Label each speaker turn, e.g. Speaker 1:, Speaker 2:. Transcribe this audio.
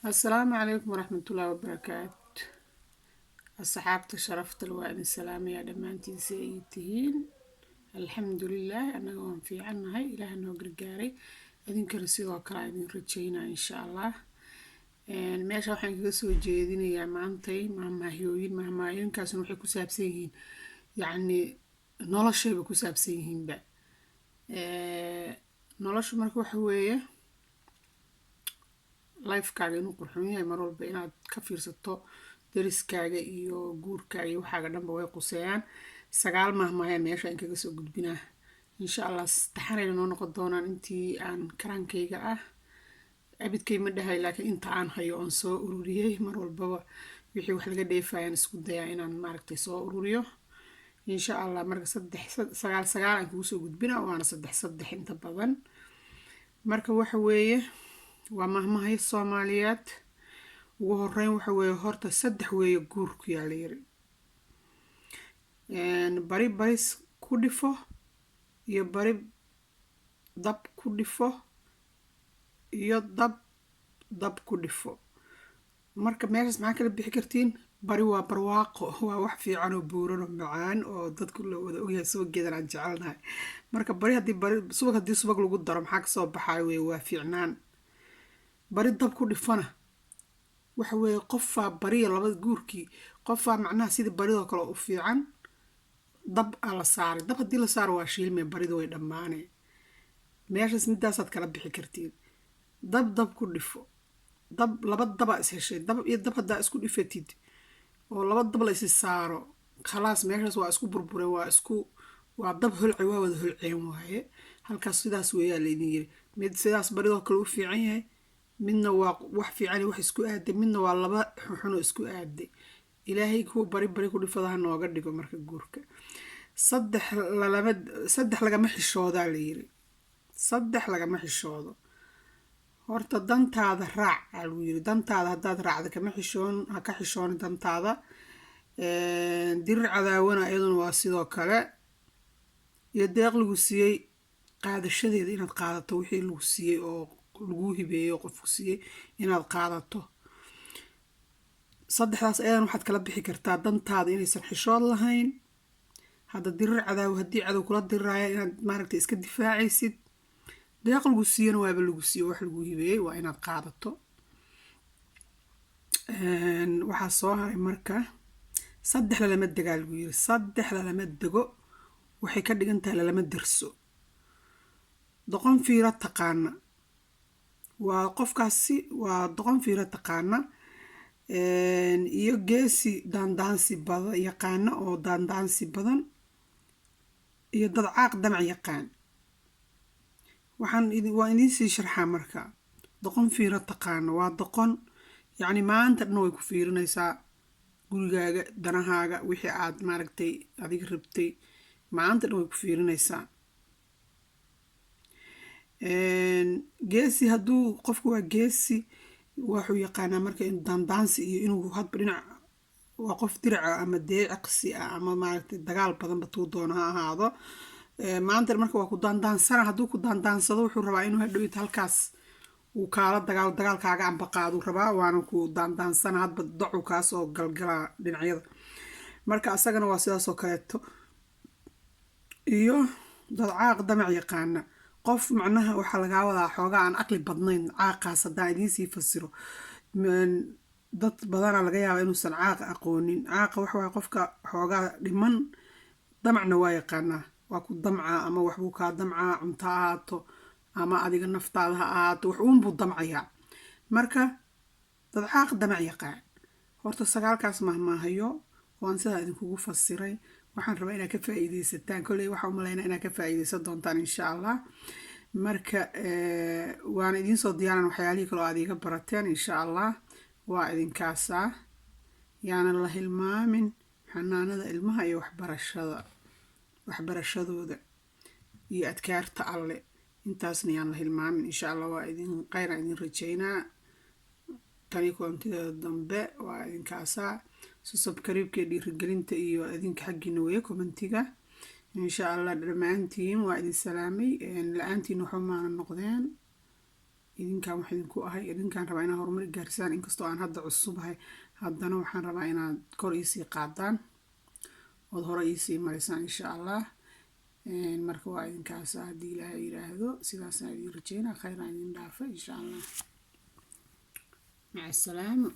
Speaker 1: السلام عليكم ورحمة الله وبركاته. الصحابة شرفت الوالد السلام يا دمانتين سيئتين. الحمد لله أنا قوم في عنها إله أنه قرقاري أذين كرسيد وكرا أذين رجينا إن شاء الله. meesha waxaan kaga soo jeedinayaa maantay mahmaahyooyin kaasna waxay ku saabsan yihiin yacni noloshayba ku saabsan yihiinba. noloshu marka waxa weeye lifekaaga inuu qurxoon yahay mar walba inaad ka fiirsato deriskaaga iyo guurkaaga iyo waxaaga dhanba way quseeyaan. 9 mahmaahaya meesha in kaga soo gudbinaa insha allah. taxanayna noo noqon doonaan intii aan karaankayga ah abidkay ma dhahay laakiin inta aan hayo oon soo ururiyey mar walbaba wixii wax laga dheefayaan isku dayaa inaan maaragtay soo ururiyo insha allah. marka 9 aan kugu soo gudbinaa waana 3 inta badan. marka waxa weeye waa mahmaahay Soomaaliyeed. ugu horeyn waxa weeye horta 3 weeye guurku yaa la yiri. bari baris ku dhifo iyo bari dab ku dhifo iyo dab ku dhifo. marka meeshaas maxaa kala bixi kartiin? bari waa barwaaqo, waa wax fiican oo buuran oo macaan oo dadku la wada ogyahay soo geedan aan jecelnahay. marka bari haddii subag lagu daro maxaa ka soo baxayo weeye waa fiicnaan. bari dab ku dhifana waxa weeye qofaa bariya labada guurkii qofaa macnaha sidii baridoo kale u fiican dab la saaray. dab haddii la saaro waa shiilmee baridu way dhammaanee. meeshaas midaasaad kala bixi kartiin. dab ku dhifo. laba daba is heshay dab iyo dab haddaa isku dhifatid oo laba dab la isi saaro khalaas meeshaas waa isku burbureen waa dab holci waa wada holceen waaye. halkaas sidaas weeyaa laydin yiri. mid sidaas baridoo kale u fiican yahay, midna waa wax fiican wax isku aaday, midna waa laba xun oo isku aaday. ilaahay ku bari ku dhifadaha nooga dhigo marka guurka. 3 lagama xishoodaa la yiri. 3 lagama xishoodo. horta dantaada raac aa lagu yiri. dantaada haddaad raacda ha ka xishoon dantaada. dirir cadaawana iyaduna waa sidoo kale. iyo deeq lagu siiyey qaadashadeeda inaad qaadato wixii lagu siiyey oo lagu hibeeyo qofku siiyey inaad qaadato. 3daas ayadan waxaad kala bixi kartaa dantaada inaysan xishood lahayn. hadda dirir cadaawo haddii cadow kula diriraaya inaad maaragtay iska difaacaysid. deeq lagu siiyana waaba lagu siiyo wax lagu hibeeyey waa inaad qaadato. waxaa soo haray marka 3 lama degaa lagu yiri. 3 lama dego waxay ka dhigan tahay lama derso. doqon fiiro taqaana waa qofkaasi waa doqon fiiro taqaana iyo geesi daandaansi badan yaqaana oo daandaansi badan iyo dad caaq damac yaqaan. waa idin sii sharxaa marka. doqon fiiro taqaana waa doqon yacni maanta dhan way ku fiirinaysaa gurigaaga danahaaga wixii aad maaragtay adiga rabtay maanta dhan way ku fiirinaysaa. geesi hadduu qofku waa geesi wuxuu yaqaanaa marka in daandaansi iyo inuu hadba dhinac waa qof diraca ama deeqsi ah ama maaragtay dagaal badan batuu doono ha ahaado. maanta marka waa ku daandaansana. hadduu ku daandaansado wuxuu rabaa inuu hadhowid halkaas uu kaala dagaalkaaga ambaqaaduu rabaa waana ku daandaansana hadba dacu kaasoo galgalaa dhinacyada. marka asagana waa sidaasoo kaleeto. iyo dad caaq damac yaqaana qof macnaha waxaa lagaa wadaa xoogaa aan aqli badnayn. caaqaas haddaan idiin sii fasiro dad badana laga yaabaa inuusan caaq aqoonin. caaqa waxa waye qofka xoogaa dhiman damacna waa yaqaanaa. waa ku damcaa ama waxbuu kaa damcaa cunto ha ahaato ama adiga naftaada ha ahaato wax uunbuu damcayaa. marka dad caaq damac yaqaan. horta 9kaas mahmaahayo waan sidaa idinkugu fasiray. waxaan rabaa inaad ka faa'iidaysataan. kolley waxaan u malaynaa inaad ka faa'iidaysan doontaan insha allah. marka waana idiin soo diyaaran waxyaalihii kale oo aad iga barateen insha allah. waa idinkaasaa yaana la hilmaamin xanaanada ilmaha iyo waxbarashadooda iyo adkaarta alle intaasna yaan la hilmaamin insha allah. waa idin khayr aan idin rajaynaa. tani koontideeda dambe waa idinkaasaa. subscribe-ka dhiirigelinta iyo idinka xaggiina weeye commentiga insha allah. dhammaantiin waa idin salaamay. la-aantiin waxba maana noqdeen. idinkaan wax idinku ahay, idinkaan rabaa inaad horumar gaarsaan. Inkastoo aan hadda cusubahay, haddana waxaan rabaa inaad kor iisii qaadaan ood hore iisii marisaan insha allah. marka waa idinkaas haddii ilaahay yiraahdo, sidaasaan idin rajeynaa. Khayr aan idin dhaafa insha allah. maca asalaama.